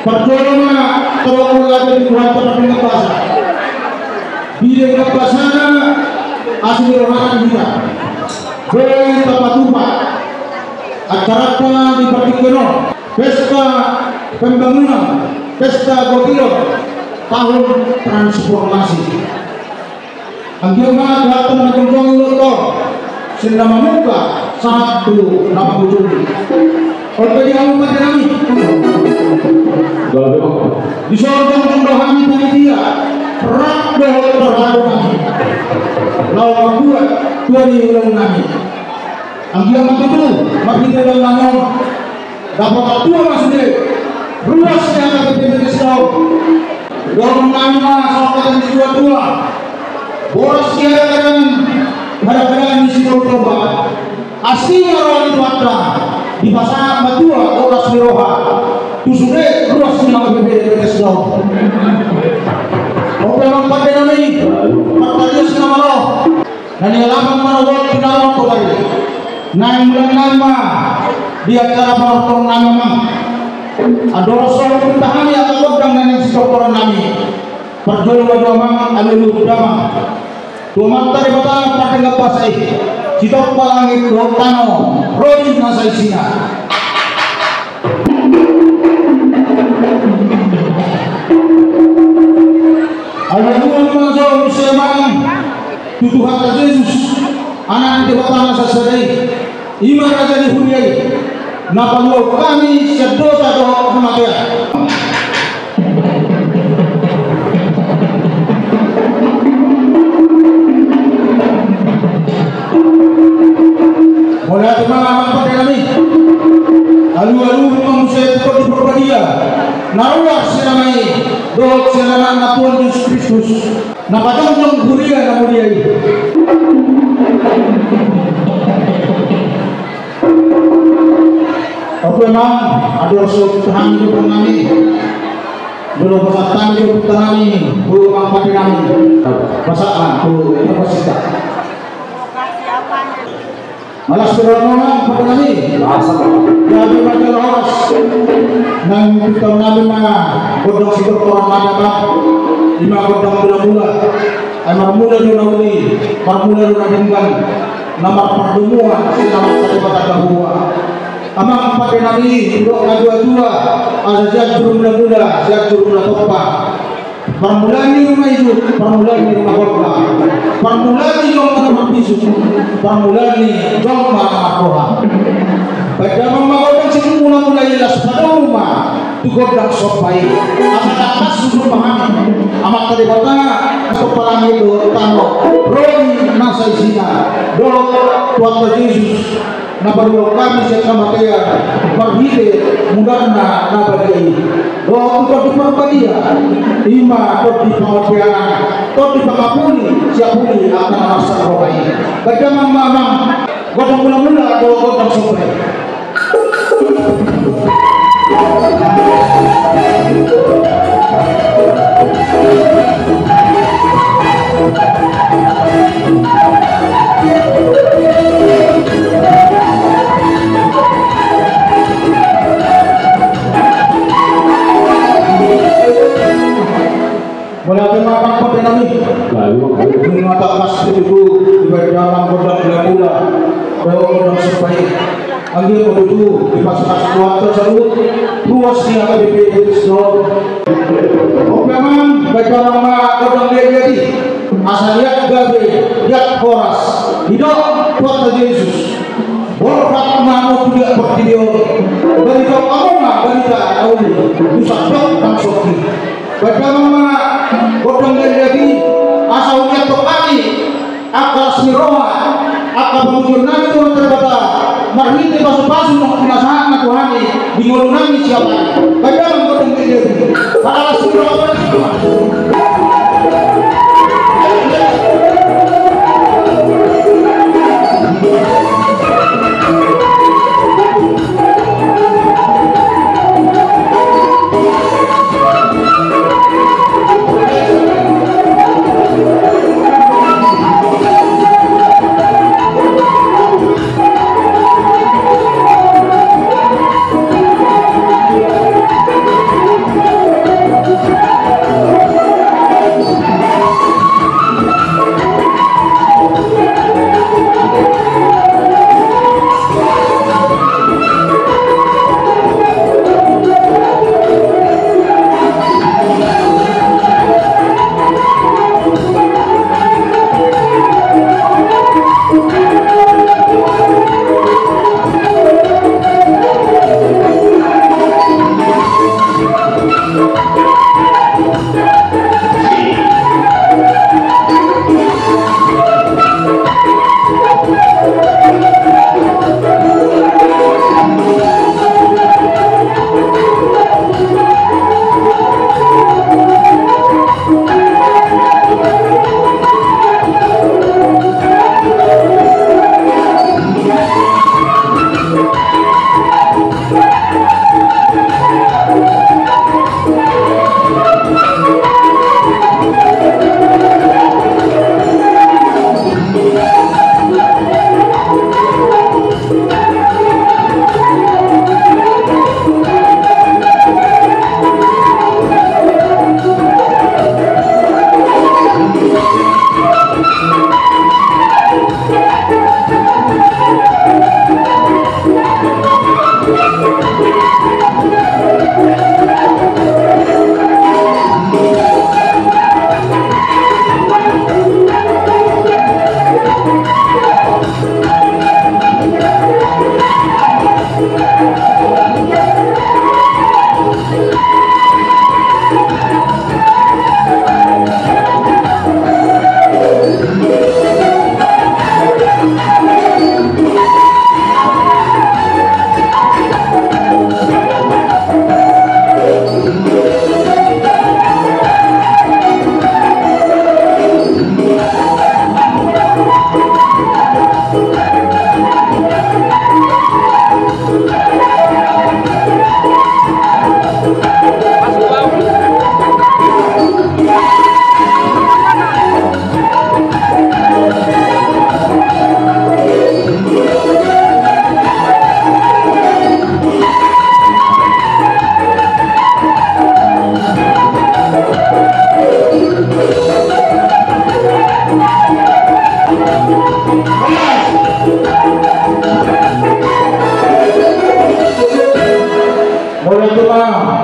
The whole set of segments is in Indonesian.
perjalanan terlalu lagi Tuhan tetapi ngebasa bila ngebasana asli rohani kita boleh tempat rumah acara dipertikan pesta pembangunan pesta Gotiro tahun transformasi agama datang menjunjung luto selama muka 1 nama ujung oleh yang umat kami di sorong rohani panitia rak doh terhadap kami lawan buat dari ulang kami agama itu makin dalam nama dapat tua masih ruasnya kata Islam dorong nama soal dua boros siaran kadang-kadang di sini coba aslinya orang itu ada di pasar matua orang siroha tu sudah ruasnya kata Islam oke pada nama ini pertanyaan sama lo dan yang lama menolak tidak mau kembali bulan nama di acara penonton nama ada rasul bertahani atau godang dan sektor nami perjuangan doang alulu utama dua tadi batang pada ngepasai kita palangi dotano rojin nasai singa ada dua masuk museum Tuhan Yesus anak di batang sesedai iman raja di huniai napalu kami sedosa doa kematian mulai teman-teman pada kami alu-alu manusia itu di perbadia naruah senamai doa senama Tuhan Yesus Kristus napatong huria namudiai oke memang ada rasul Tuhan hidup kami belum pasang hidup kami belum mampu kami pasang tu kapasitas malas berlawanan pada kami jadi macam horas dan kita nabi mana godong si orang mana lima godong mula-mula emang mula dulu formula dulu nama pertemuan selama tadi kata bahwa amang pada nabi dua ada jatuh mula-mula jatuh mula-mula permulaan di rumah itu permulaan di rumah korban permulaan di rumah bisu permulaan di rumah korban pada memakai si mula-mula jelas pada rumah tu godang sopai amat susu pahami amat tadi kata sopalan itu tano roni nasai sina dolo Tuhan Yesus nabaru kami sama kaya perhide mudana nabadai doa untuk diperbadia lima atau di pengapian atau di pengapuni siapuni akan masa rohai bagaimana mamang godang mula-mula atau godang sopai mulai makan pada kami lalu mata pas itu di dalam kodam gula kodam supaya lagi begitu di pas-pas kuat tersebut luasnya KBP Islam memang baca nama kodam jadi asal lihat gabe lihat horas hidup Tuhan Yesus berkat mahmud tidak bertidio dari kau kamu nggak berita awli bisa dan soki baca nama godong jadi asal lihat tokani akal siroma akal pemujur nabi Tuhan terbata marhiti pasu-pasu nak penasaran nak Tuhani bingung nami siapa baca nama godong jadi akal siroma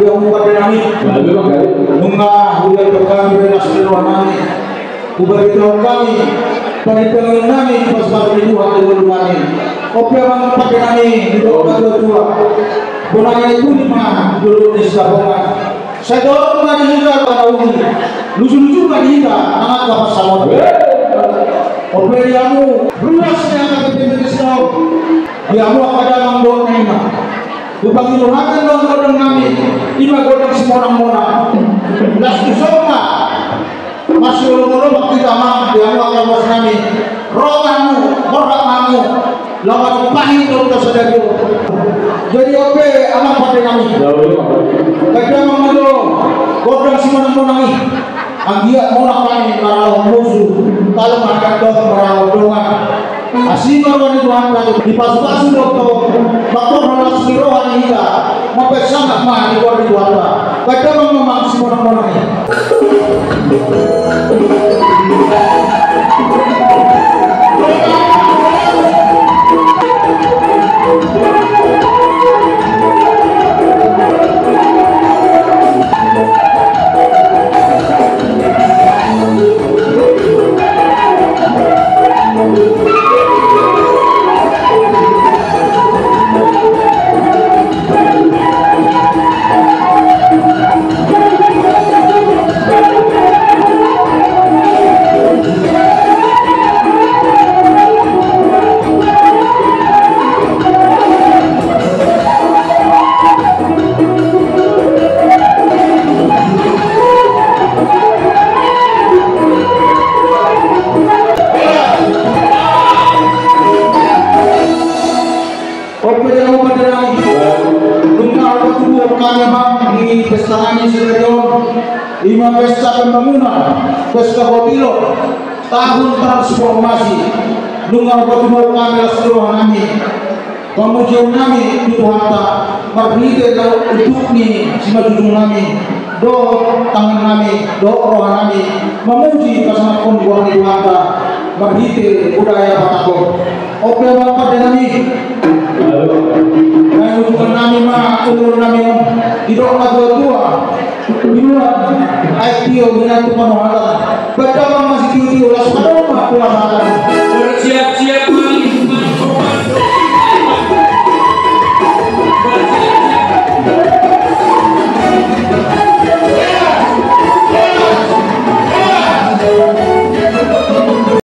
yang pada nami bunga udah kami nasir wanani uberitahu kami perhitungan nami pas pada itu hati nami kopi orang pada nami di doa tua bunanya itu lima dulu di Sabongan saya dorong nggak dihiga pada umi lucu-lucu nggak dihiga anak kapas sama kopi diamu luasnya kata pintu Islam diamu ada mangdor nena Bupati Luhakan dong godong kami, lima godong semua orang las disoma masih ulung-ulung waktu zaman yang waktu bos kami rohamu, horakamu lawan pahit dong tersadari jadi oke anak pada kami kadang mengeluh godong semua orang anggia monak kami marah musuh kalau makan dong marah dongan asima wani Tuhan di pasu-pasu dokter bakor malas mirohan hingga sampai sangat mah di luar Tuhan kadang memang semua orang ini lima pesta pembangunan, pesta hotilo, tahun transformasi, lunga bertemu kami seluruh kami, pemujian kami di Tuhan berbeda kalau untuk ni semua jujur kami, do tangan kami, do roh kami, memuji kasih pun buat di Tuhan berbeda budaya Batakor. Oke bapak dan kami, dan hubungan kami mah umur kami tidak tua. Dimulai IPO dengan pemanahan. Berapa masih tinggi ulas pada rumah pulang makan.